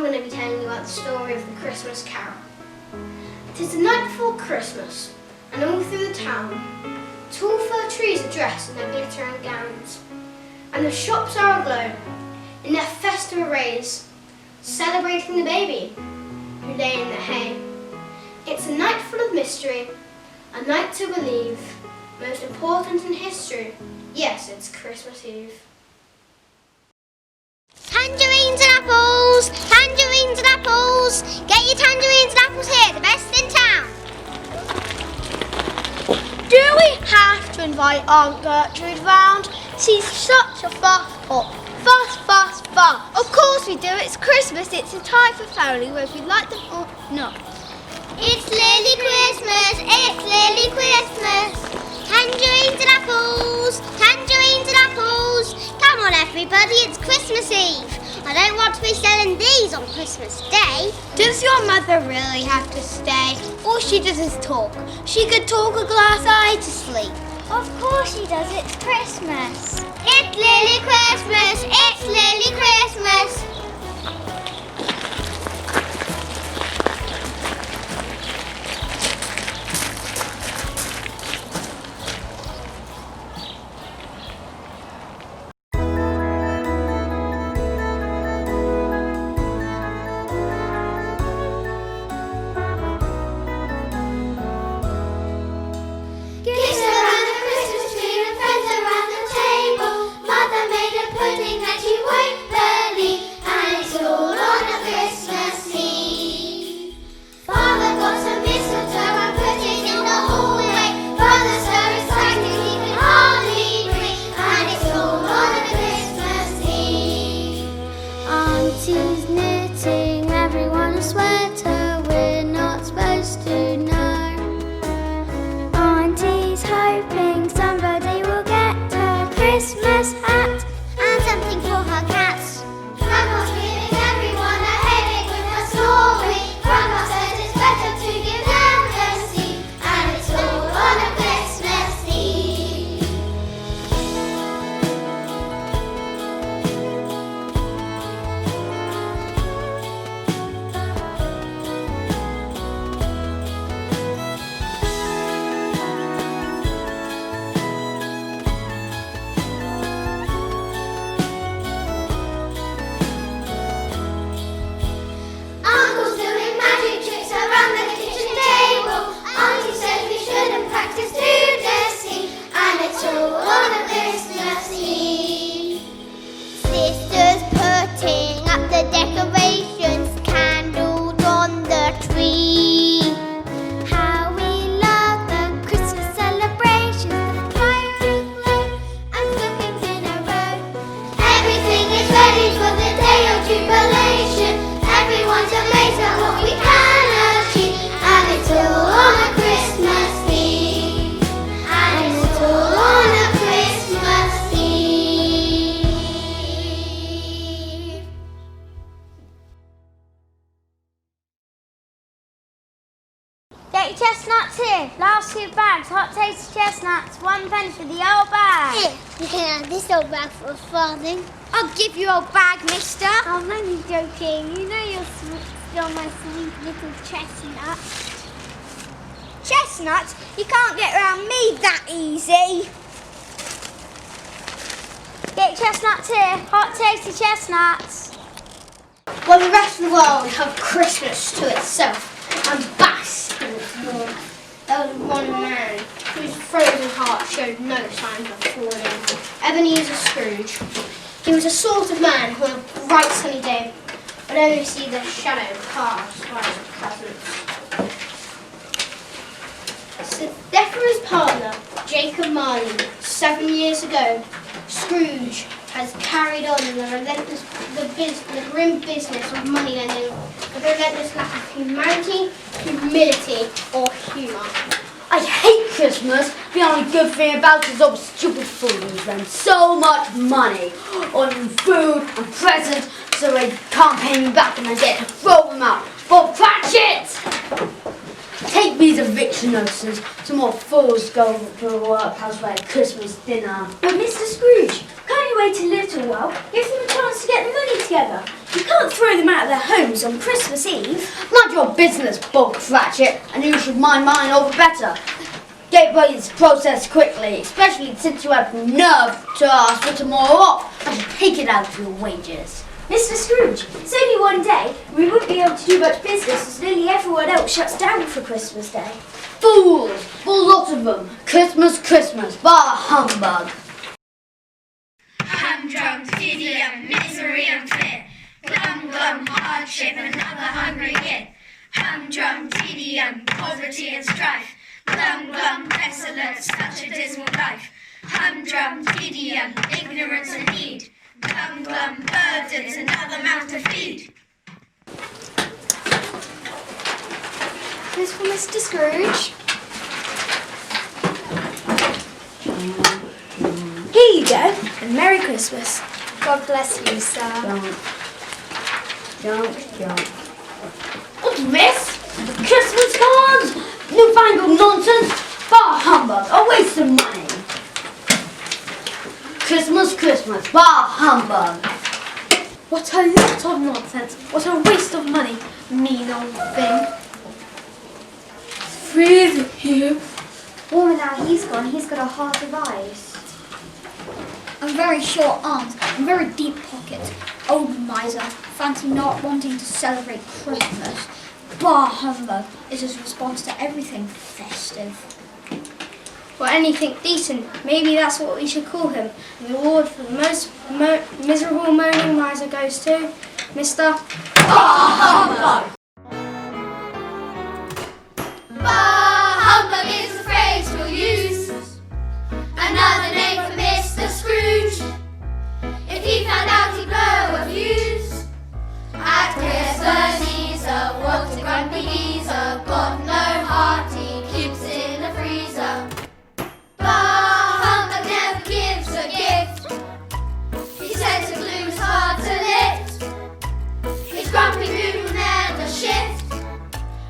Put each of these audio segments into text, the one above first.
going to be telling you about the story of the Christmas Carol. It is the night before Christmas, and all through the town, tall fir trees are dressed in their glittering gowns, and the shops are aglow in their festive arrays, celebrating the baby who lay in the hay. It's a night full of mystery, a night to believe, most important in history. Yes, it's Christmas Eve. Tangerines and apples! Tangerines and apples! Get your tangerines and apples here, the best in town! Do we have to invite Aunt Gertrude round? She's such a fast pot. Fast. Of course we do. It's Christmas. It's a time for family, whether you like them or not. It's nearly Christmas! It's nearly Christmas! Tangerines and apples! Tangerines and apples! Come on everybody, it's Christmas Eve! I don't want to be selling these on Christmas Day. Does your mother really have to stay? All she does is talk. She could talk a glass eye to sleep. Of course she does, it's Christmas. It's nearly Christmas! It's nearly Christmas! Auntie's knitting everyone a sweater we're not supposed to know. Auntie's hoping somebody will get her Christmas hat and something for her cats. Grandma's giving everyone a headache with her story. Grandma says it's better to give them a seat, and it's all on a Christmas Eve. Uncle's doing magic tricks around the kitchen table. Auntie says we shouldn't practice too dusty, and it's all on a Christmas Eve. Sister's putting up the decorations, candles on the tree. How we love the Christmas celebrations, the firing low and cookings in a row. Everything is ready for the day of jubilation. Everyone's amazed at what we can achieve, and it's all on a Christmas Eve. And it's all on a Christmas Eve. Get your chestnuts here. Last 2 bags. Hot tasty chestnuts. 1 penny for the old bag. Here, you can have this old bag for a farthing. I'll give you old bag, mister. I'm only joking. You know you're still my sweet little chestnut. Chestnuts? You can't get around me that easy. Get your chestnuts here. Hot tasty chestnuts. While the rest of the world have Christmas to itself and bask in its warmth, there was one man whose frozen heart showed no signs of falling. Ebenezer Scrooge. He was a sort of man who on a bright sunny day would only see the shadow cast by his presence. Since the death of his partner, Jacob Marley, 7 years ago, Scrooge has carried on the grim business of money lending with a relentless lack of humanity, humility, or humour. I hate Christmas. The only good thing about it is all the stupid fools spend so much money on food and presents so they can't pay me back and I get to throw them out. But Pratchett! Take these eviction notices. Some more fools go to the workhouse for their Christmas dinner. But Mr. Scrooge, can't you wait a little while? Give them a chance to get the money together. You can't throw them out of their homes on Christmas Eve. Mind your business, Bug Cratchit, and you should mind mine over better. Get this process quickly, especially since you have nerve to ask for tomorrow off. I should take it out of your wages. Mr. Scrooge, it's only one day. We won't be able to do much business as nearly everyone else shuts down for Christmas Day. Fools! Full lot of them. Christmas, Christmas, bah humbug. Humdrum, tedium, misery and fear. Glum, glum, hardship, another hungry year. Humdrum, tedium, poverty and strife. Glum, glum, pestilence, such a dismal life. Humdrum, tedium, ignorance and need. Glum, glum, burdens, another mouth to feed. This for Mr. Scrooge. Here you go, and Merry Christmas. God bless you, sir. Don't. What's this? Christmas cards? Newfangled nonsense? Bah humbug, a waste of money. Christmas, Christmas, bah humbug. What a lot of nonsense. What a waste of money. Mean old thing. Freezing here. Well, now he's gone, he's got a heart of ice. And very short arms and very deep pockets. Old miser, fancy not wanting to celebrate Christmas. Bah humbug is his response to everything festive. Or anything decent. Maybe that's what we should call him. The award for the most miserable moaning miser goes to Mr. Bah humbug is the phrase we'll use. Another name for Mr. Scrooge. If he found out he'd blow a fuse. At Christmas he's a walked a grumpy geezer. Got no heart, he keeps it in a freezer. Bah humbug never gives a gift. He says the gloom's hard to lift. His grumpy mood will never shift.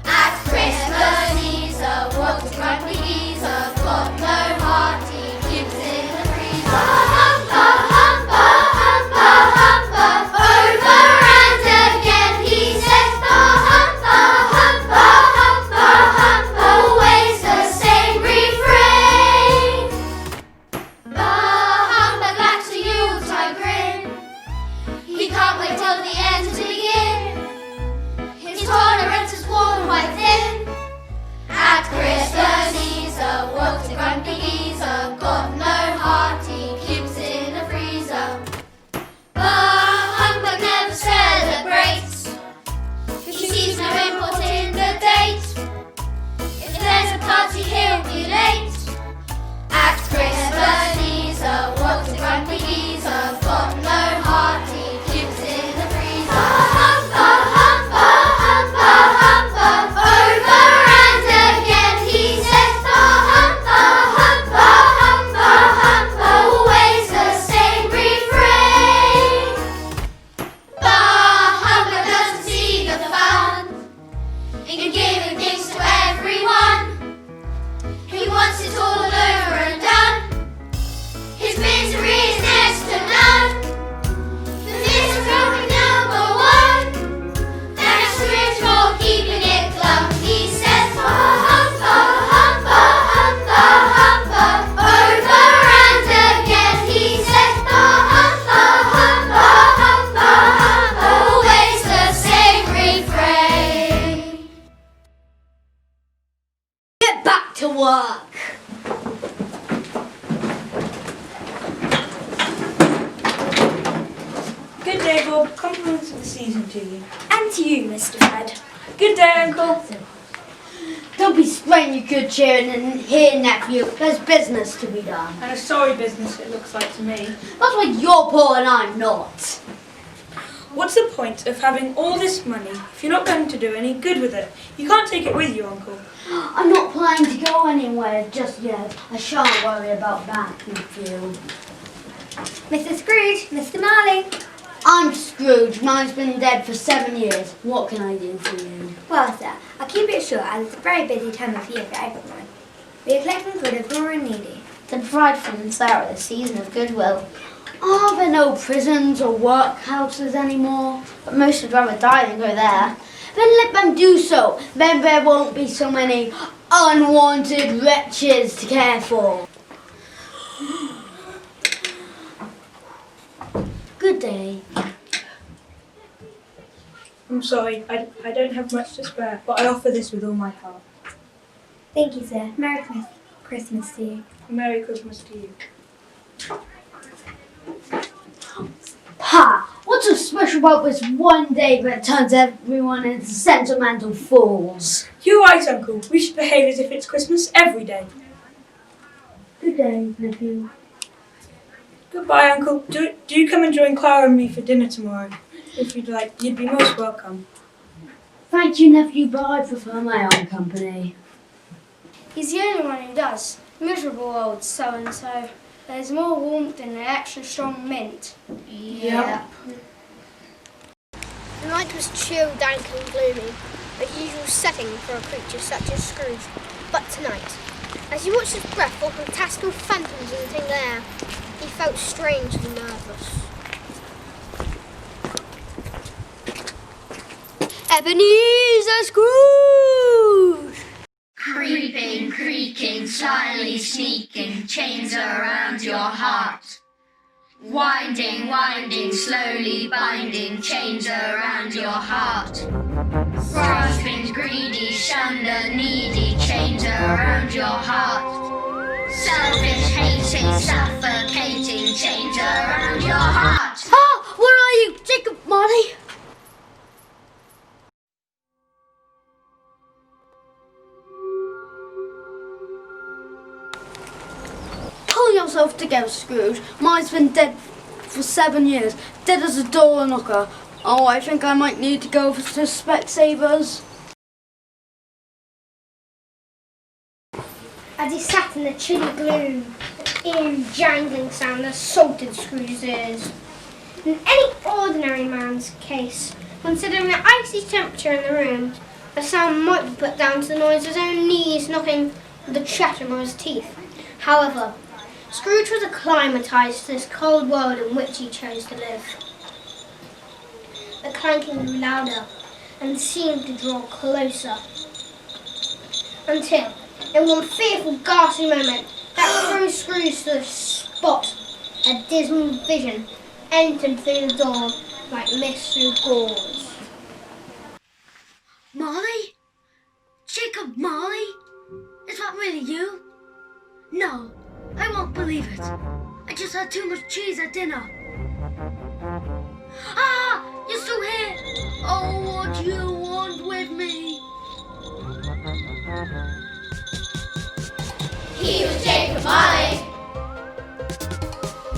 At Christmas he's a walked a grumpy geezer. Got no heart, he keeps it in a freezer. Over and again he says always the same refrain. Bah humbug likes a Yuletide grin. He can't wait till the end to begin. His tolerance is worn quite thin. At Christmas he's a walked a grumpy geezer. Got no heart, he keeps it in a freezer. Bah humbug never celebrates. He sees no import in the date. If there's a party he'll be late. At Christmas he's a walked a grumpy geezer. Got no heart, he keeps it in the freezer. Over and again he says always the same refrain. Bah humbug doesn't see the fun in giving things to everyone. He wants it all over and done. His misery is next to none. The misery number one. Thanks Scrooge for keeping it glum. He says over and again he says always the same refrain. Get back to work. Good day, Bob. Compliments of the season to you. And to you, Mr. Fred. Good day, Uncle. Don't be spraying your good cheer and here, nephew. There's business to be done. And a sorry business it looks like to me. That's why you're poor and I'm not. What's the point of having all this money if you're not going to do any good with it? You can't take it with you, Uncle. I'm not planning to go anywhere just yet. I shan't worry about that, nephew. Mr. Scrooge, Mr. Marley. I'm Scrooge. Mine's been dead for 7 years. What can I do for you? Well, sir, I'll keep it short as it's a very busy time of year for everyone. We are collecting for the poor and needy. The prideful and sour, the season of goodwill. Are there no prisons or workhouses anymore? But most would rather die than go there. Then let them do so. Then there won't be so many unwanted wretches to care for. Good day. I'm sorry, I don't have much to spare, but I offer this with all my heart. Thank you, sir. Merry Christmas to you. Merry Christmas to you. Ha! What's so special about this one day that turns everyone into sentimental fools? You're right, Uncle. We should behave as if it's Christmas every day. Good day, nephew. Goodbye, Uncle. Do you come and join Clara and me for dinner tomorrow? If you'd like, you'd be most welcome. Thank you, nephew, but I prefer my own company. He's the only one who does. Miserable old so-and-so. There's more warmth in the extra strong mint. Yep. The night was chill, dank and gloomy, the usual setting for a creature such as Scrooge. But tonight, as he watched his breath fall fantastical phantoms in the tingle air, he felt strangely nervous. Ebenezer Scrooge! Creeping, creaking, slyly sneaking, chains around your heart. Winding, winding, slowly binding, chains around your heart. Grasping, greedy, shun the needy, chains around your heart. Selfish, hating, suffocating, chains around your heart. Ah! Where are you? Jacob, Marley? Pull yourself together, Scrooge. Mine's been dead for 7 years. Dead as a door knocker. Oh, I think I might need to go to Specsavers. As he sat in the chilly gloom, the eerie jangling sound assaulted Scrooge's ears. In any ordinary man's case, considering the icy temperature in the room, the sound might be put down to the noise of his own knees knocking with the chattering of his teeth. However, Scrooge was acclimatized to this cold world in which he chose to live. The clanking grew louder and seemed to draw closer, until, in one fearful, ghastly moment, that threw Scrooge to the spot, a dismal vision entered through the door like mist through gauze. Marley? Jacob Marley? Is that really you? No, I won't believe it. I just had too much cheese at dinner. Ah! You're still here! Oh, what do you want with me? He was Jacob Marley.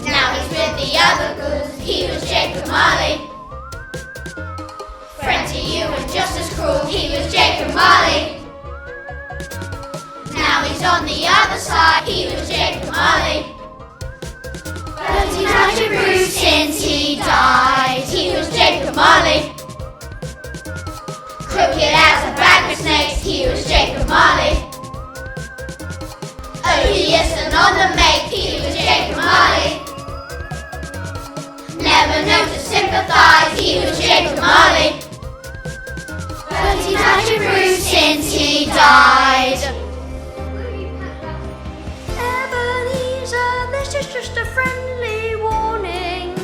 Now he's with the other ghouls. He was Jacob Marley. Friend to you and just as cruel. He was Jacob Marley. Now he's on the other side. He was Jacob Marley. But he's not a bruise since he died. He was Jacob Marley. Crooked as a bag of snakes. He was Jacob Marley. Odious and on the make. He was Jacob Marley. Never known to sympathize. He was Jacob Marley. But he's not a bruise since he died. Ebenezer, this is just a friendly warning.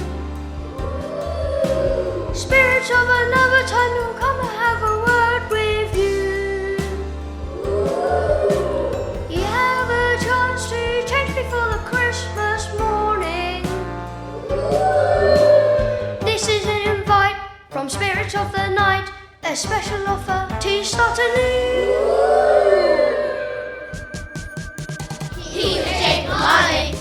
Spirits of another time will come and have a word with you. You have a chance to change before the Christmas morning. This is an invite from Spirits of the Night, a special offer to start anew. He was Jacob Marley.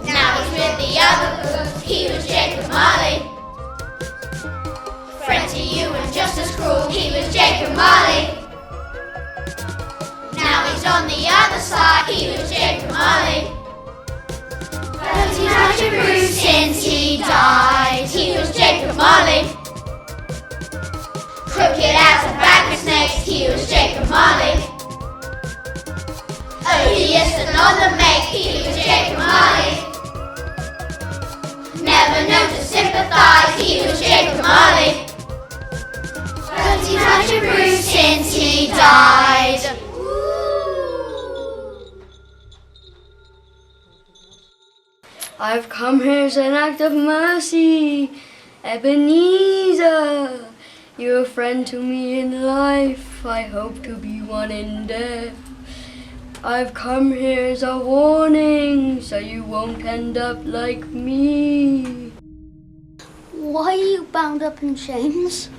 Now he's with the other ghouls. He was Jacob Marley. Friend to you and just as cruel. He was Jacob Marley. Now he's on the other side. He was Jacob Marley. But he's not a bruise since he died. He was Jacob Marley. Crooked as a bag of snakes. He was Jacob Marley. Odious and on the make. He was Jacob Marley. never known to sympathise, he was Jacob Marley. But he's much improved since he died. I've come here as an act of mercy, Ebenezer. You're a friend to me in life, I hope to be one in death. I've come here as a warning, so you won't end up like me. Why are you bound up in chains?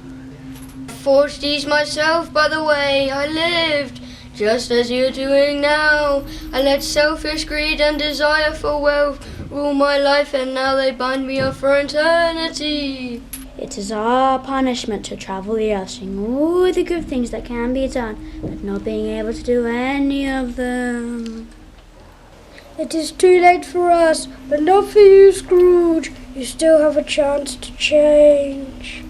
Forged these myself by the way I lived, just as you're doing now. I let selfish greed and desire for wealth rule my life, and now they bind me up for eternity. It is our punishment to travel the earth, seeing all the good things that can be done, but not being able to do any of them. It is too late for us, but not for you, Scrooge. You still have a chance to change.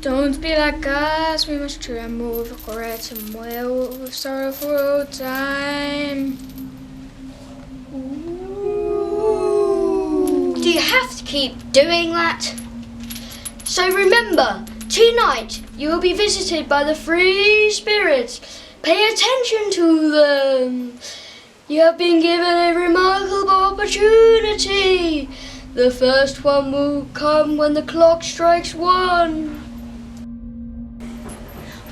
Don't be like us, we must tremble with regret and wail with sorrow for old time. Do you have to keep doing that? So remember, tonight you will be visited by the free spirits. Pay attention to them. You have been given a remarkable opportunity. The first one will come when the clock strikes 1.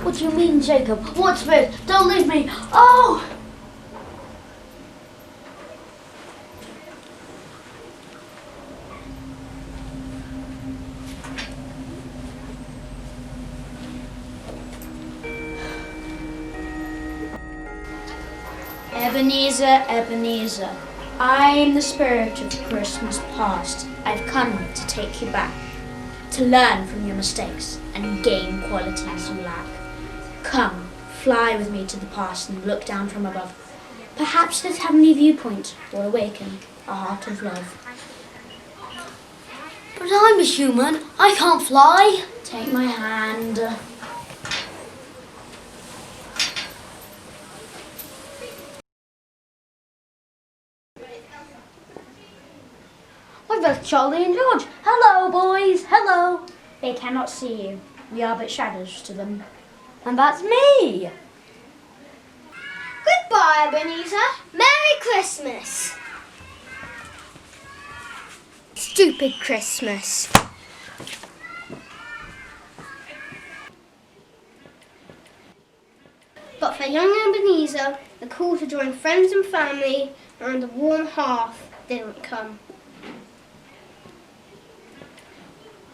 What do you mean, Jacob? What spirit? Don't leave me. Oh! Ebenezer, Ebenezer, I am the spirit of Christmas past. I've come to take you back, to learn from your mistakes and gain qualities you lack. Come, fly with me to the past and look down from above. Perhaps this heavenly viewpoint will awaken a heart of love. But I'm a human. I can't fly. Take my hand. I've left Charlie and George. Hello, boys. Hello. They cannot see you. We are but shadows to them. And that's me. Goodbye, Ebenezer. Merry Christmas. Stupid Christmas. But for young Ebenezer, the call to join friends and family around the warm hearth didn't come.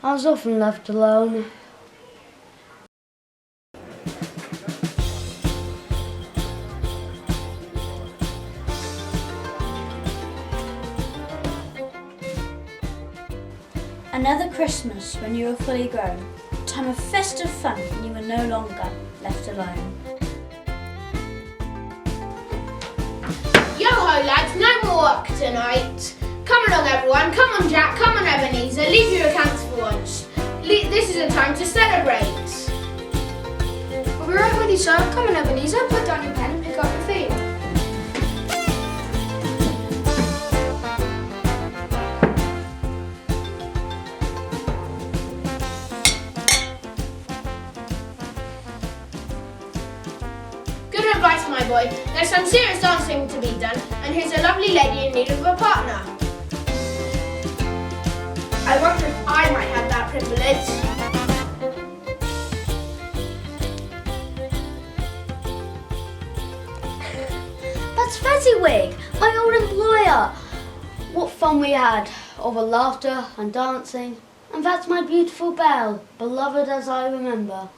I was often left alone. Another Christmas when you were fully grown, a time of festive fun when you were no longer left alone. Yo-ho lads, no more work tonight. Come along everyone, come on Jack, come on Ebenezer, leave your accounts for once. This is a time to celebrate. I'll be right with you, sir. Come on, Ebenezer, put down your pen and pick up your theme. Good advice, my boy. There's some serious dancing to be done, and here's a lovely lady in need of a partner. I wonder if I might have that privilege. That's Fezziwig, my old employer. What fun we had over laughter and dancing. And that's my beautiful Belle, beloved as I remember.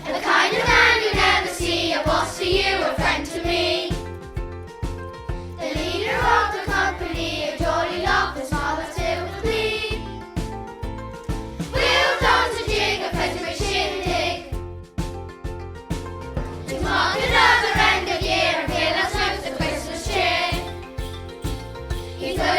The kind of man you never see, a boss to you, a friend to me. The leader of the company, a jolly laugh, his father till the plea. We'll dance a jig, a festive shindig, to mark another end of year and fill us with the Christmas cheer. You know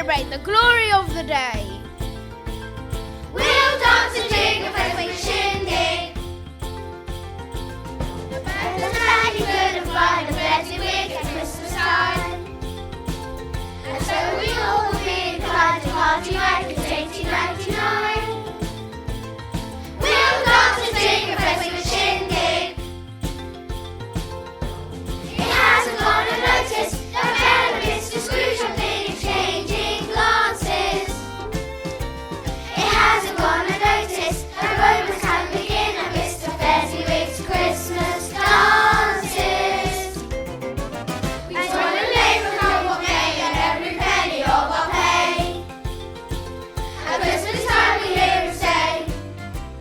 celebrate the glory of the day. We'll dance and jig and play with a shindig. The birds are mighty good and fly the blessed week at Christmas time. And so we all will be inclined to party like it's 1899. We'll dance and jig and play with a shindig. It hasn't gone unnoticed that Belle and Mr. Scrooge have been exchanging glances. It hasn't gone unnoticed that romance can begin at Mr. Fezziwig's Christmas dances. We toil and labour come what may, and every penny of our pay. At Christmas time we hear him say,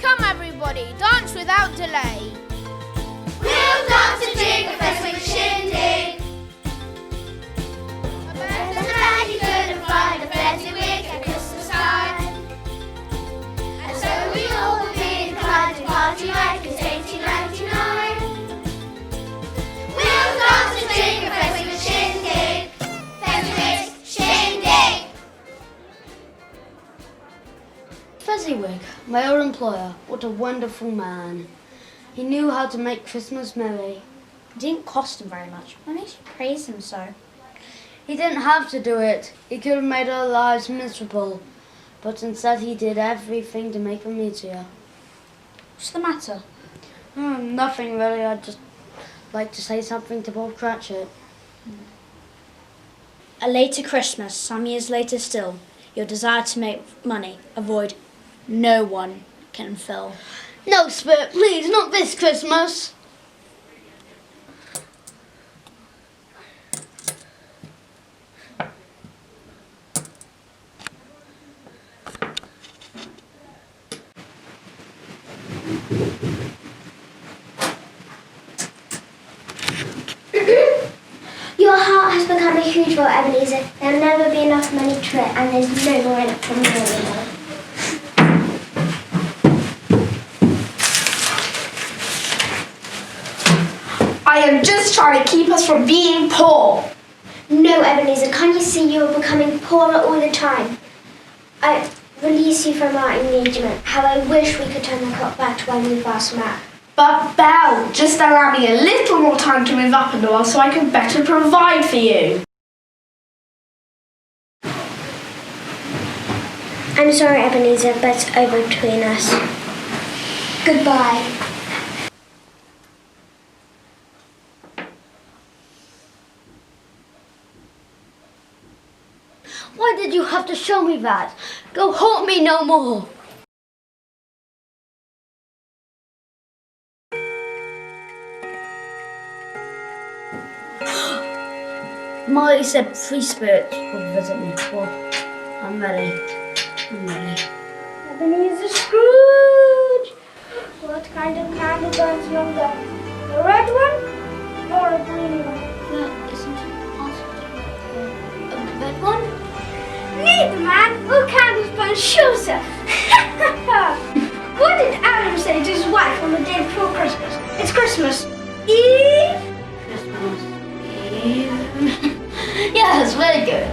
Come everybody, dance without delay. we'll dance and jig and fess with a shindig. A bird and a mighty good and fly the Fezziwig at Christmas time. And so we all will be inclined to party like it's 1899. We'll dance and jig and fess with a shindig. Fezziwig's shindig. Fezziwig, my old employer, what a wonderful man. He knew how to make Christmas merry. It didn't cost him very much. What makes you praise him so? He didn't have to do it. He could have made our lives miserable. But instead he did everything to make them easier. What's the matter? Nothing really. I'd just like to say something to Bob Cratchit. A later Christmas, some years later still, your desire to make money, a void no one can fill. No, Spirit, please, not this Christmas. Your heart has become a huge vault, Ebenezer. There'll never be enough money to it, and there's no more in it from you anymore. I am just trying to keep us from being poor. No, Ebenezer, can't you see you're becoming poorer all the time? I release you from our engagement. How I wish we could turn the clock back to when we first met. But Belle, just allow me a little more time to move up in the world so I can better provide for you. I'm sorry, Ebenezer, but it's over between us. Goodbye. Why did you have to show me that? Go haunt me no more. Molly said free spirits will visit me. Well, I'm ready. I'm ready. Ebenezer Scrooge! What kind of candle burns longer? The red one or a green one? That isn't impossible. A red one? Neither, man. All candles burn shorter. What did Adam say to his wife on the day before Christmas? It's Christmas Eve. Christmas Eve. Yes, very good.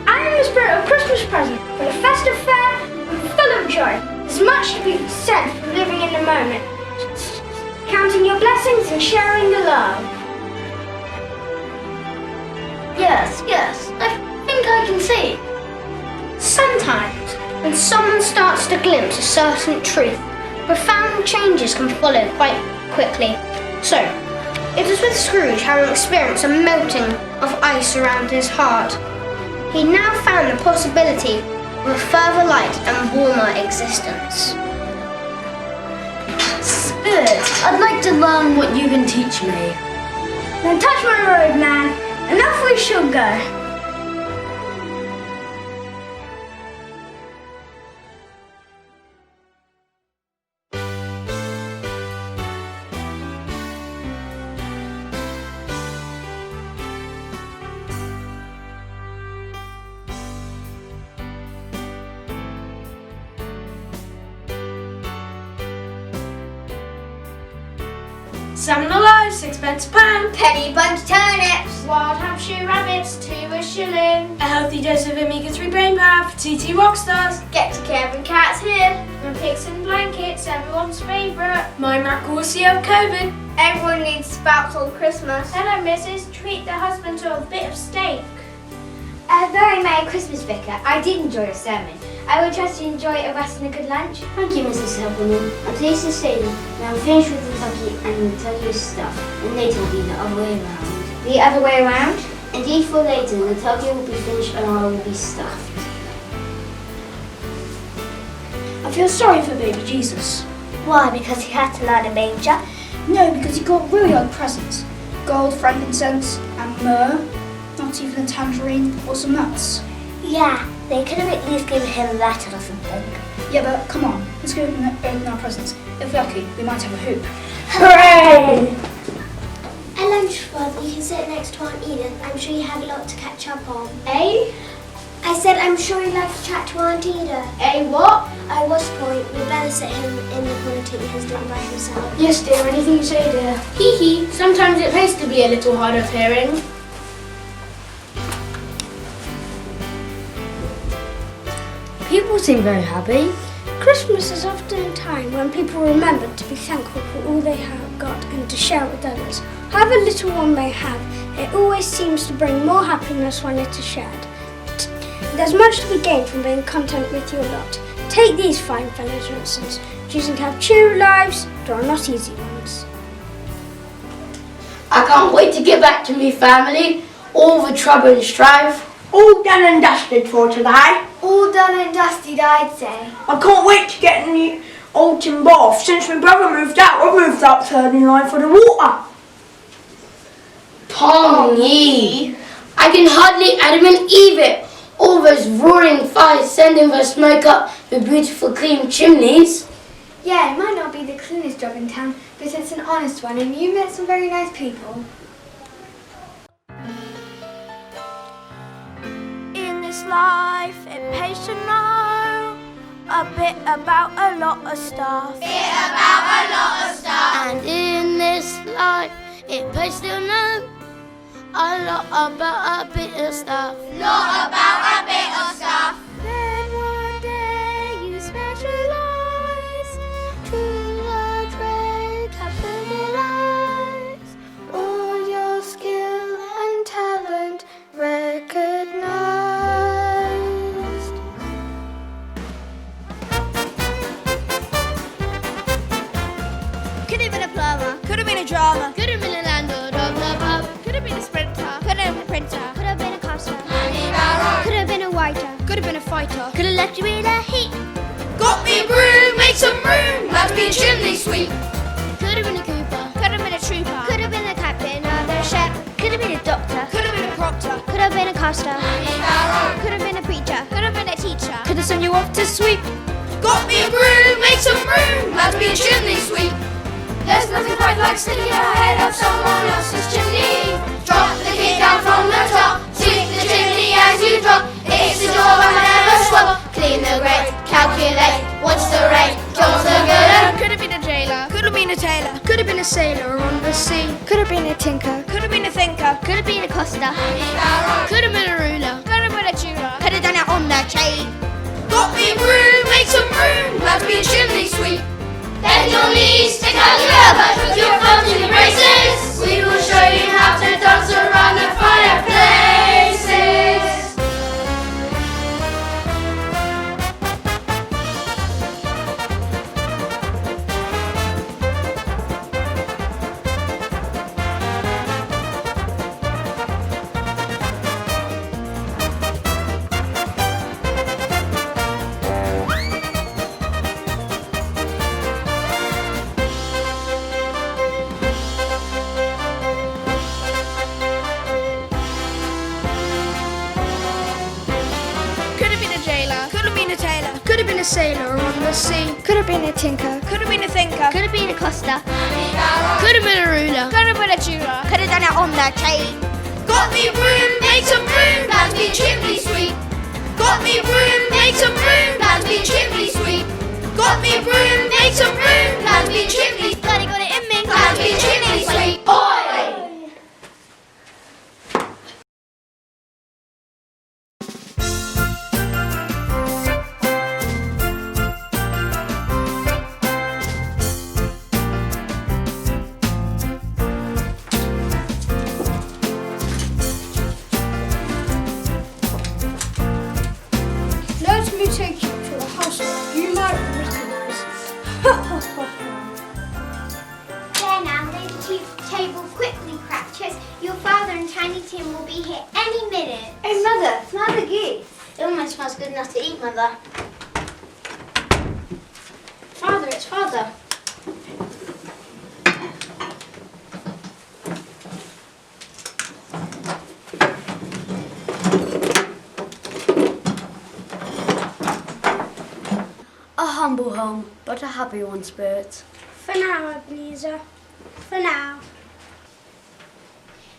I am the spirit of Christmas present, full of festive fare and full of joy. There's much to be said for living in the moment, counting your blessings and sharing the love. Yes, I think I can see. Sometimes, when someone starts to glimpse a certain truth, profound changes can follow quite quickly. So, it was with Scrooge having experienced a melting of ice around his heart. He now found the possibility of a further light and warmer existence. Spirit, I'd like to learn what you can teach me. Then touch my robe, man, and off we shall go. Salmon alive, 6p a pound. Penny bunch turnips. Wild Hampshire rabbits, 2 a shilling. A healthy dose of omega-3 brain power for TT Rockstars. Get to Kevin Cats here. And pigs and blankets, everyone's favourite. My mackerel will see of COVID. Everyone needs spouts on Christmas. Hello, Mrs. Treat the husband to a bit of steak. A very Merry Christmas, Vicar. I did enjoy your sermon. I will trust you enjoy a rest and a good lunch. Thank you, Mrs. Helperman. I'm pleased to say that I'm finished with the turkey and the turkey stuff, and later will be the other way around. The other way around? Indeed, for later, the turkey will be finished and I will be stuffed. I feel sorry for baby Jesus. Why? Because he had to lie in a manger? No, because he got really odd presents. Gold, frankincense, and myrrh. Not even a tangerine or some nuts. Yeah, they could have at least given him that or something. Yeah, but come on, let's go open our presents. If we're lucky, we might have a hoop. Hooray! At lunch, Father, you can sit next to Aunt Edith. I'm sure you have a lot to catch up on. Eh? I said I'm sure you'd like to chat to Aunt Edith. Eh, what? I was point. We'd better sit him in the corner till he has done by himself. Yes, dear, anything you say, dear. Hee hee, sometimes it pays to be a little hard of hearing. People seem very happy. Christmas is often a time when people remember to be thankful for all they have got and to share with others. However little one may have, it always seems to bring more happiness when it is shared. There's much to be gained from being content with your lot. Take these fine fellows, for instance, choosing to have cheery lives, there are not easy ones. I can't wait to get back to me family, all the trouble and strife. All done and dusted for today. All done and dusted, I'd say. I can't wait to get in the old tin bath. Since my brother moved out, I've moved up third in line for the water. Pongy, I can hardly Adam and Eve it. All those roaring fires sending the smoke up the beautiful clean chimneys. Yeah, it might not be the cleanest job in town, but it's an honest one and you met some very nice people. In this life, it pays to know a bit about a lot of stuff. And in this life, it pays to know a lot about a bit of stuff. Then one day you specialize to the trade capitalize all your skill and talent recognized. Could have been a plumber. Could have been a drama. Could have been a landlord of the pub. Could have been a sprinter. Could have been a printer. Could have been a coster. Could have been a writer. Could have been a fighter. Could have left you in a heap. Got me a broom, make some room, must be a chimney sweep. Could have been a cooper. Could have been a trooper. Could have been a captain of a ship. Could have been a doctor. Could have been a proctor. Could have been a coster. Could have been a preacher. Could have been a teacher. Could have sent you off to sweep. Got me a broom, make some room, must be a chimney sweep. There's nothing quite like sticking your head up someone else's chimney. Drop the kid down from the top, sweep the chimney as you drop. It's the job I never swap. Clean the grate, calculate, what's the rate, job's the good. Could have been a jailer. Could have been a tailor. Could have been a sailor on the sea. Could have been a tinker. Could have been a thinker. Could have been a coster. Could have been a ruler. Could have been a tutor. Could have done it on the chain. Got me a broom, make some room, must be a chimney sweep. Bend your knees, stick out your elbows, put your thumbs in the braces. We will show you how to dance around the fireplaces. Could have been a sailor on the sea. Could have been a tinker. Could have been a thinker. Could have been a coster. Could have been a ruler. Could have been a tutor. Could have done it on the chain. Got me a broom, make some room, must be a chimney sweep. Got me a broom, make some room, must be a chimney sweep. Got me a broom, make some room, must be a chimney. Bloody got it in me. Must be a chimney and Tiny Tim will be here any minute. Hey, Mother, smell the geese. It almost smells good enough to eat, Mother. Father, it's Father. A humble home, but a happy one, Spirit. For now, Ebenezer. For now.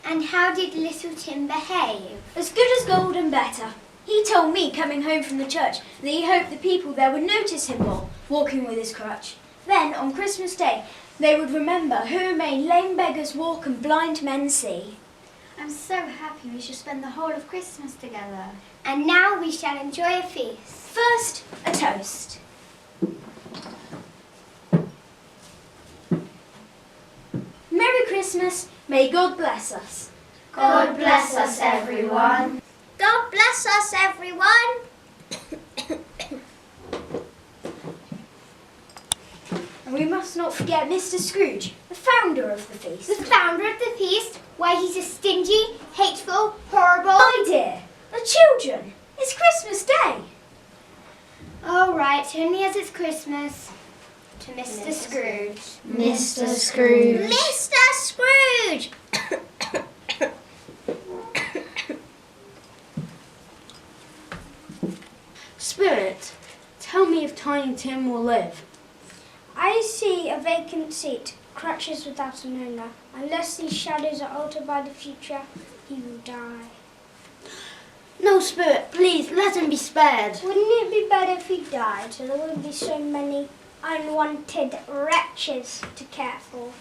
And how did little Tim behave? As good as gold and better. He told me coming home from the church that he hoped the people there would notice him more, walking with his crutch. Then, on Christmas Day, they would remember who made lame beggars walk and blind men see. I'm so happy we shall spend the whole of Christmas together. And now we shall enjoy a feast. First, a toast. Merry Christmas, may God bless us. God bless us, everyone. God bless us, everyone. And we must not forget Mr. Scrooge, the founder of the feast. The founder of the feast, why he's a stingy, hateful, horrible... My dear, the children, it's Christmas Day. All right, only as it's Christmas. To Mr. Scrooge. Mr. Scrooge. Mr. Scrooge! Spirit, tell me if Tiny Tim will live. I see a vacant seat, crutches without an owner. Unless these shadows are altered by the future, he will die. No, Spirit, please, let him be spared. Wouldn't it be better if he died, so there wouldn't be so many unwanted wretches to care for?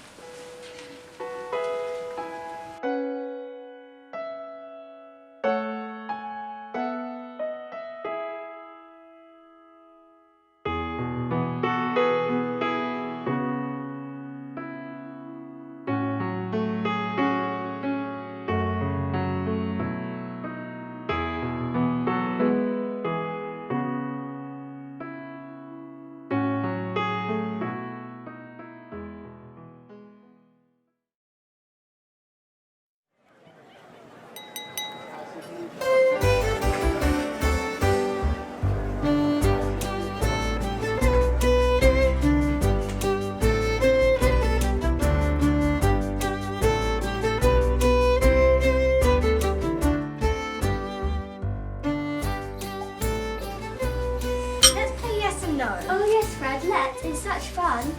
Oh yes, Fred, let's. It's such fun.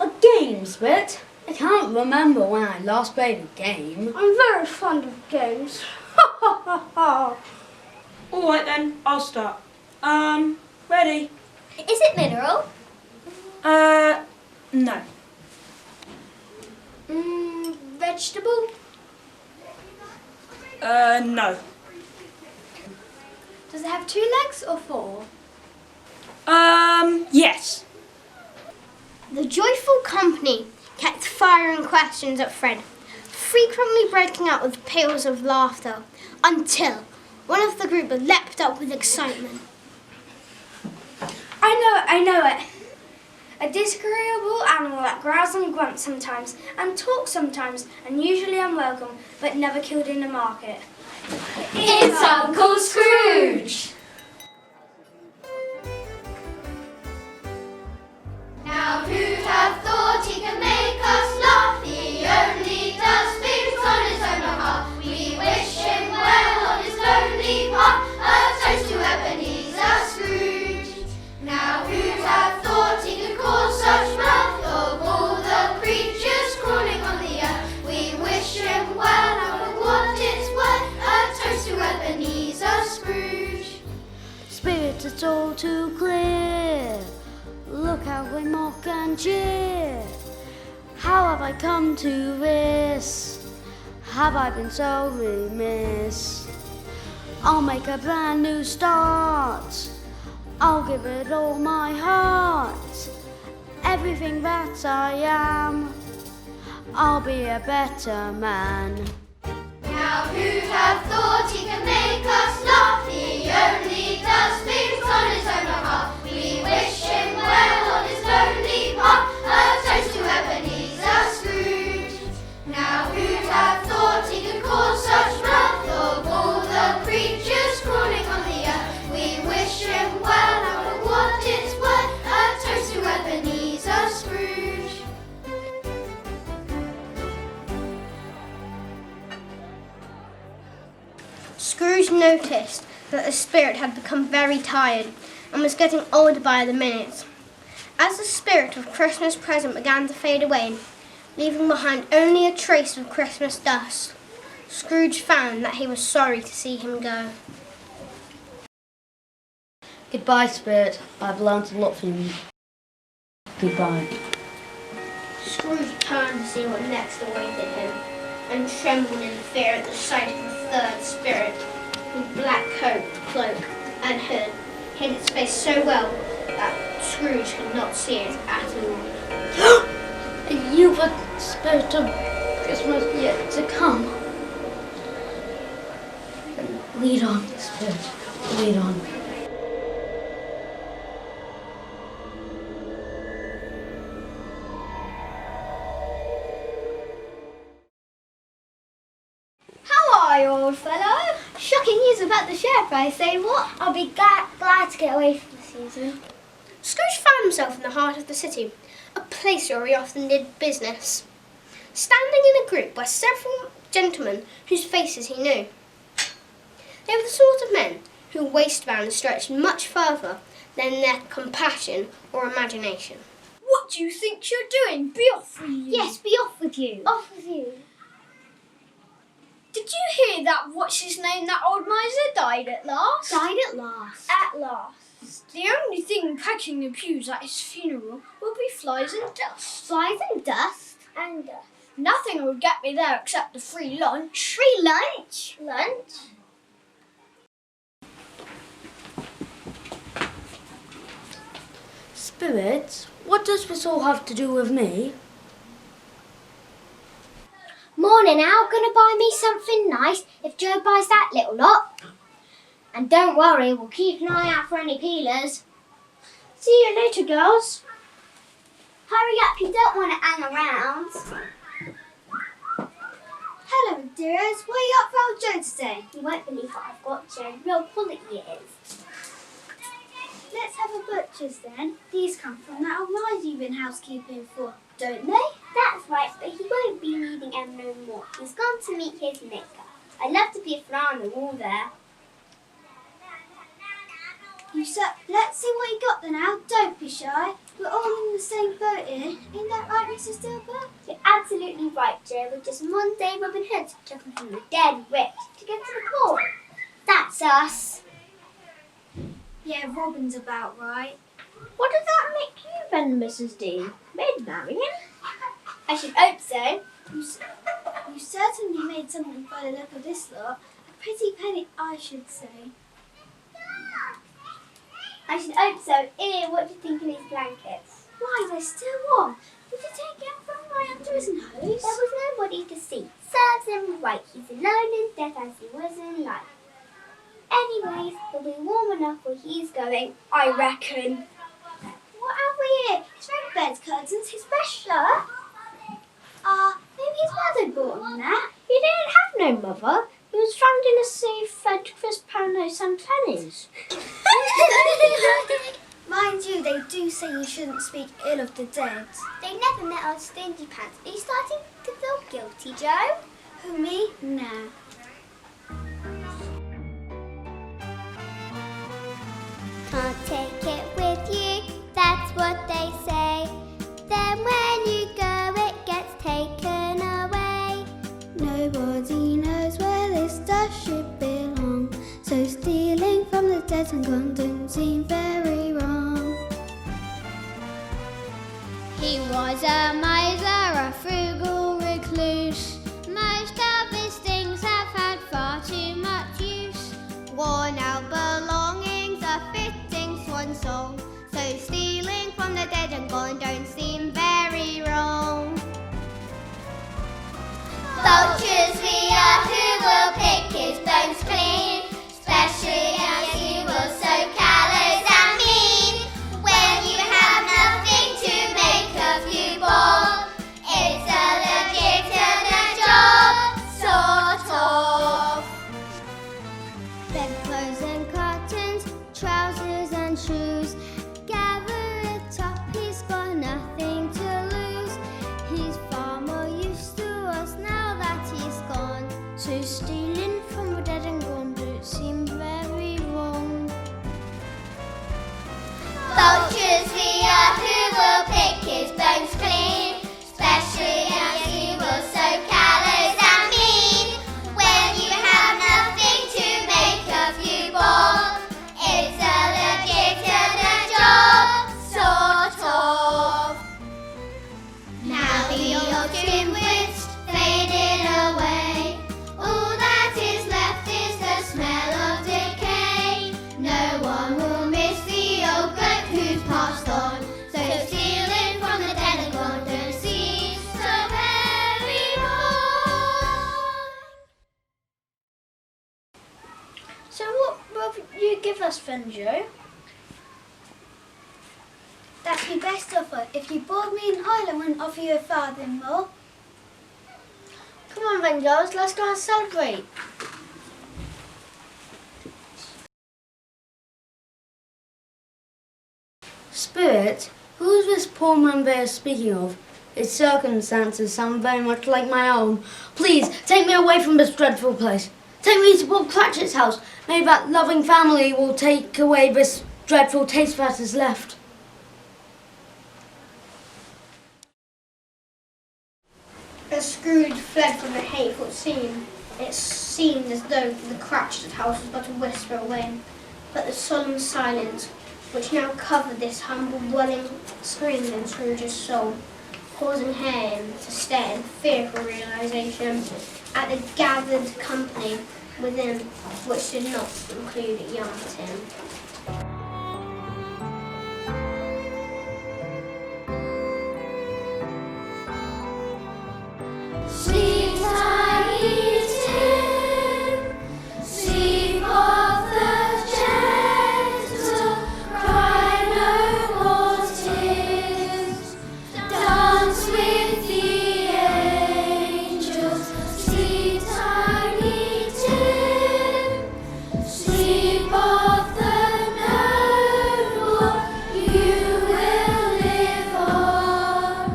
A game, Spirit? I can't remember when I last played a game. I'm very fond of games. Ha ha ha ha. All right then, I'll start. Ready? Is it mineral? No. Vegetable? No. Does it have 2 legs or 4? Yes. The joyful company kept firing questions at Fred, frequently breaking out with peals of laughter, until one of the group leapt up with excitement. I know it. A disagreeable animal that growls and grunts sometimes, and talks sometimes, and usually unwelcome, but never killed in the market. It's Uncle Scrooge! Now who'd have thought he could make us laugh? He only does things on his own behalf. We wish him well on his lonely path. A toast to Ebenezer Scrooge. Now who'd have thought he could cause such mirth of all the creatures crawling on the earth? We wish him well, and for what it's worth, a toast to Ebenezer Scrooge. Spirit, it's all too clear. Look how we mock and jeer. How have I come to this? Have I been so remiss? I'll make a brand new start. I'll give it all my heart. Everything that I am, I'll be a better man. Now who'd have thought he could make us laugh? He only does things on his his own heart. We wish him well on his lonely path. A toast to Ebenezer Scrooge. Now who'd have thought he could cause such wrath of all the creatures crawling on the earth? We wish him well, and for what it's worth, a toast to Ebenezer Scrooge. Scrooge noticed that the spirit had become very tired and was getting older by the minute. As the spirit of Christmas present began to fade away, leaving behind only a trace of Christmas dust, Scrooge found that he was sorry to see him go. Goodbye, Spirit. I've learnt a lot from you. Goodbye. Scrooge turned to see what next awaited him, and trembled in fear at the sight of the third spirit, whose black coat, cloak, and hood hid its face so well that Scrooge could not see it at all. Are you the spirit of Christmas yet to come? Lead on, Spirit. Lead on. How are you, old fellow? Shocking news about the share price, eh, what? I'll be glad to get away from the season. Scrooge found himself in the heart of the city, a place where he often did business, standing in a group were several gentlemen whose faces he knew. They were the sort of men whose waistbands stretched much further than their compassion or imagination. What do you think you're doing? Be off with you. Yes, be off with you. Off with you. Did you hear that? What's his name? That old miser died at last. Died at last. At last. The only thing packing the pews at his funeral will be flies and dust. Flies and dust. And dust. Nothing will get me there except the free lunch. Free lunch. Lunch? Spirit, what does this all have to do with me? Morning, Al. Gonna buy me something nice if Joe buys that little lot. And don't worry, we'll keep an eye out for any peelers. See you later, girls. Hurry up, you don't want to hang around. Hello, dears. What are you up for Old Joe today? You won't believe what I've got, Joe. Real quality it is. Let's have a butcher's then. These come from that old miser you've been housekeeping for, don't they? That's right, but he won't be needing them no more. He's gone to meet his maker. I'd love to be a fly on the wall there. Let's see what you got then, Al. Don't be shy. We're all in the same boat here. Ain't that right, Mrs. Dilber? You're absolutely right, Joe. We're just one day Robin Hoods took him from the dead rich to get to the court. That's us. Yeah, Robin's about right. What does that make you then, Mrs. D? Maid Marian? I should hope so. You certainly made something by the look of this lot. A pretty penny, I should say. I should hope so. Ew, what do you think of these blankets? Why, they're still warm. Did you take them from right under his nose? There was nobody to see. Serves him right. He's alone in death as he was in life. Anyways, he'll be warm enough where he's going, I reckon. What have we here? His red bed curtains, his best shirt. Maybe his mother bought him that. He didn't have no mother. He was found in a safe fed crisp poundos and pennies. Mind you, they do say you shouldn't speak ill of the dead. They never met our stingy pants. Are you starting to feel guilty, Joe? Who, me? Nah. Can't take it with you, that's what they say. Then when you go, it gets taken away. Nobody knows where this dust should belong. So stealing from the dead and gone don't seem very wrong. He was a miser, a frugal recluse. Most of his things have had far too much use. Worn out belongings, a fitting swan song. So stealing from the dead and gone don't seem very wrong. Vultures we are who will pick his bones clean, especially as he was so callous and then, Joe? That'd be best offer. If you board me an island, I wouldn't offer you a farthing more. Come on then, girls, let's go and celebrate. Spirit, who is this poor man they are speaking of? His circumstances sound very much like my own. Please, take me away from this dreadful place. Take me to Bob Cratchit's house. Maybe that loving family will take away this dreadful taste that is left. As Scrooge fled from the hateful scene, it seemed as though the Cratchit house was but a whisper away. But the solemn silence, which now covered this humble dwelling, screamed in Scrooge's soul, causing him to stare in fearful realization at the gathered company within, which did not include young Tim. Sleep, tiny Tim, sleep of the gentle, cry no more tears, dance with the angels. Sleep, tiny Tim, sleep of the noble, you will live on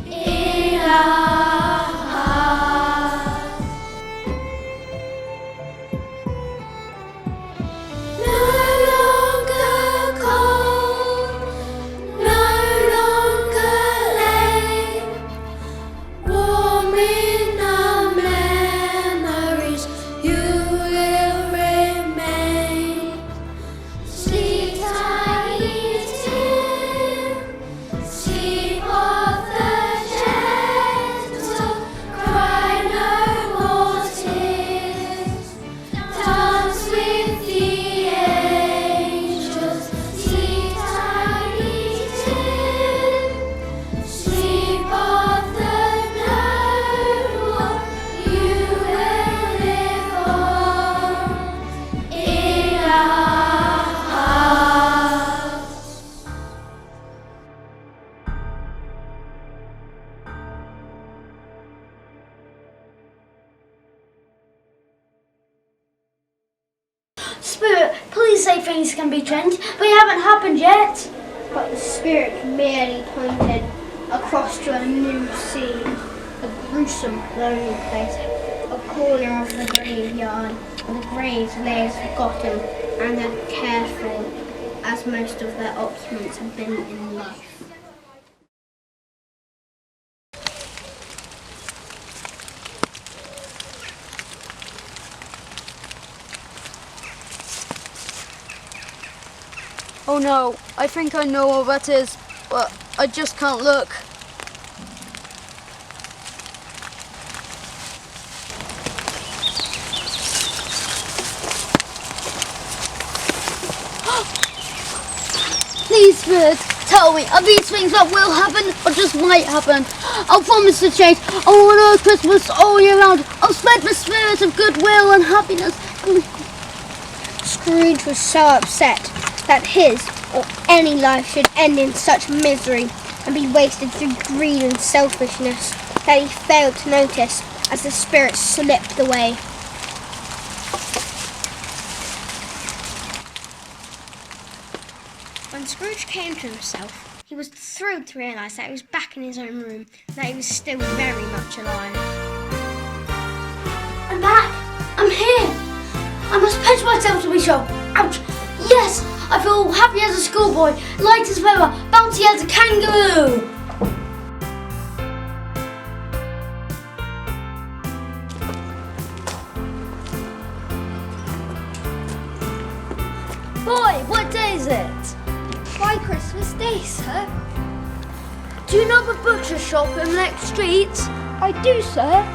in our Spirit, please say things can be changed, but it haven't happened yet. But the spirit merely pointed across to a new scene, a gruesome, lonely place, a corner of the graveyard, where the graves lay as forgotten and as careful as most of their occupants had been in life. Oh no, I think I know what that is, but I just can't look. Please, Spirit, tell me, are these things that will happen or just might happen? I'll promise to change. I want a Christmas all year round. I'll spread the spirit of goodwill and happiness. Scrooge was so upset that his or any life should end in such misery and be wasted through greed and selfishness that he failed to notice as the spirit slipped away. When Scrooge came to himself, he was thrilled to realise that he was back in his own room, that he was still very much alive. I'm back! I'm here! I must pinch myself to be sure. Ouch! Yes! I feel happy as a schoolboy, light as a feather, bouncy as a kangaroo! Boy, what day is it? Why Christmas Day, sir? Do you know the butcher shop in the next street? I do, sir.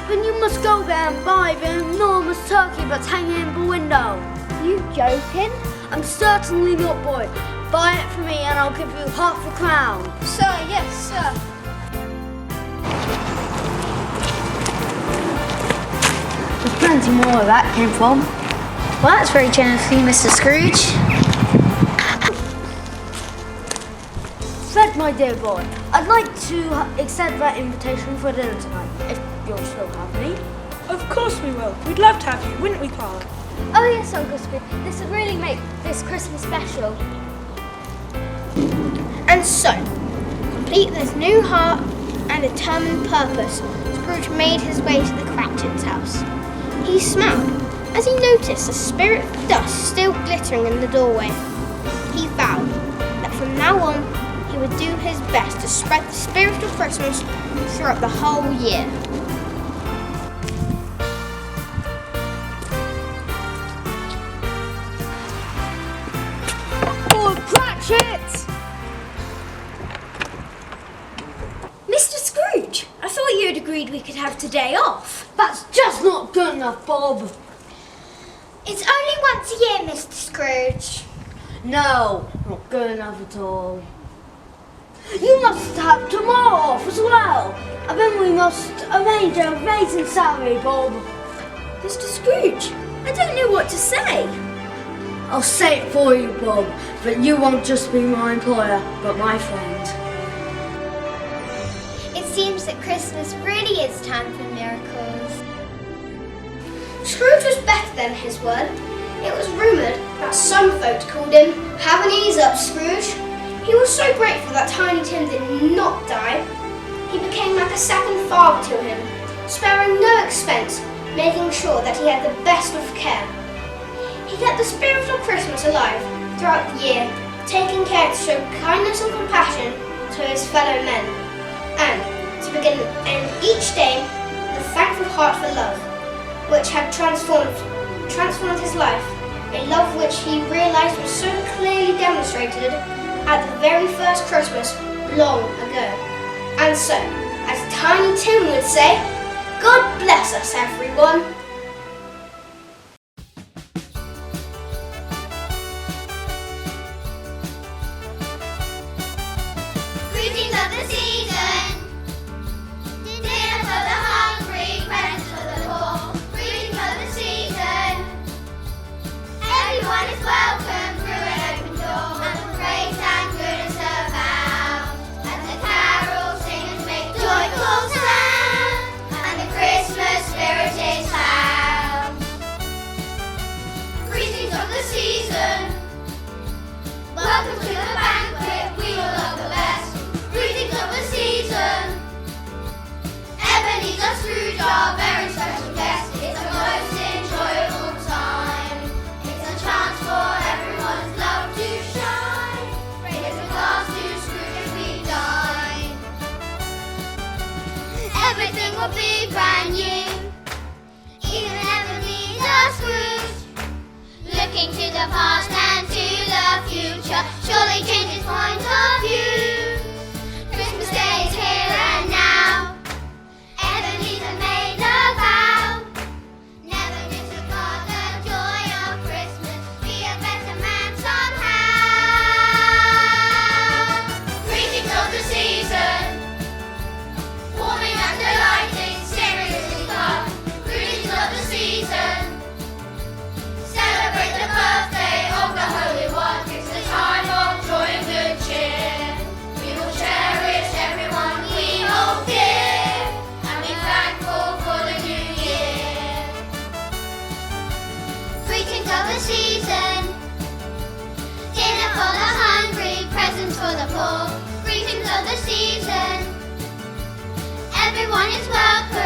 Then you must go there and buy the enormous turkey that's hanging in the window. You joking? I'm certainly not, boy. Buy it for me and I'll give you £5. Sir, yes, sir. There's plenty more where that came from. Well, that's very generous of you, Mr. Scrooge. Fred, my dear boy, I'd like to accept that invitation for dinner tonight, if you'll still have me. Of course we will. We'd love to have you, wouldn't we, Clara? Oh yes, Uncle Scrooge. This would really make this Christmas special. And so, complete with his new heart and determined purpose, Scrooge made his way to the Cratchit's house. He smiled as he noticed a spirit of dust still glittering in the doorway. He vowed that from now on he would do his best to spread the spirit of Christmas throughout the whole year. Oh, Cratchit! Mr. Scrooge, I thought you had agreed we could have today off. That's just not good enough, Bob. It's only once a year, Mr. Scrooge. No, not good enough at all. You must have tomorrow off as well. And then we must arrange an amazing salary, Bob. Mr. Scrooge, I don't know what to say. I'll say it for you, Bob, but you won't just be my employer, but my friend. It seems that Christmas really is time for miracles. Scrooge was better than his word. It was rumoured that some folks called him "Have an ease up, Scrooge." He was so grateful that Tiny Tim did not die. He became like a second father to him, sparing no expense, making sure that he had the best of care. He kept the spirit of Christmas alive throughout the year, taking care to show kindness and compassion to his fellow men, and to begin and each day with a thankful heart for love, which had transformed his life, a love which he realised was so clearly demonstrated at the very first Christmas long ago. And so, as Tiny Tim would say, God bless us, everyone. Greetings of the season. Dinner for the hungry, presents for the poor. Greetings of the season. Everyone is welcome through an open door, and the praise and goodness abound. And the carol singers make joyful sound, and the Christmas spirit is found. Greetings of the season. Welcome to the banquet, we will love the best. Greetings of the season. Ebenezer Scrooge, our very special guest. It's a most enjoyable time. It's a chance for everyone's love to shine. Raise a glass to Scrooge as we dine. Everything will be brand new. Even Ebenezer Scrooge, looking to the past and to the future, surely change his point of view. Christmas Day is here and now. Ebenezer made a vow, never disregard the joy of Christmas. Be a better man somehow. Greetings of the season, warming and delighting, seriously fun. Greetings of the season. Celebrate the birthday of the Holy One. It's the time of joy and good cheer. We will cherish everyone we hold dear, and be thankful for the new year. Greetings of the season. Dinner for the hungry, presents for the poor. Greetings of the season. Everyone is welcome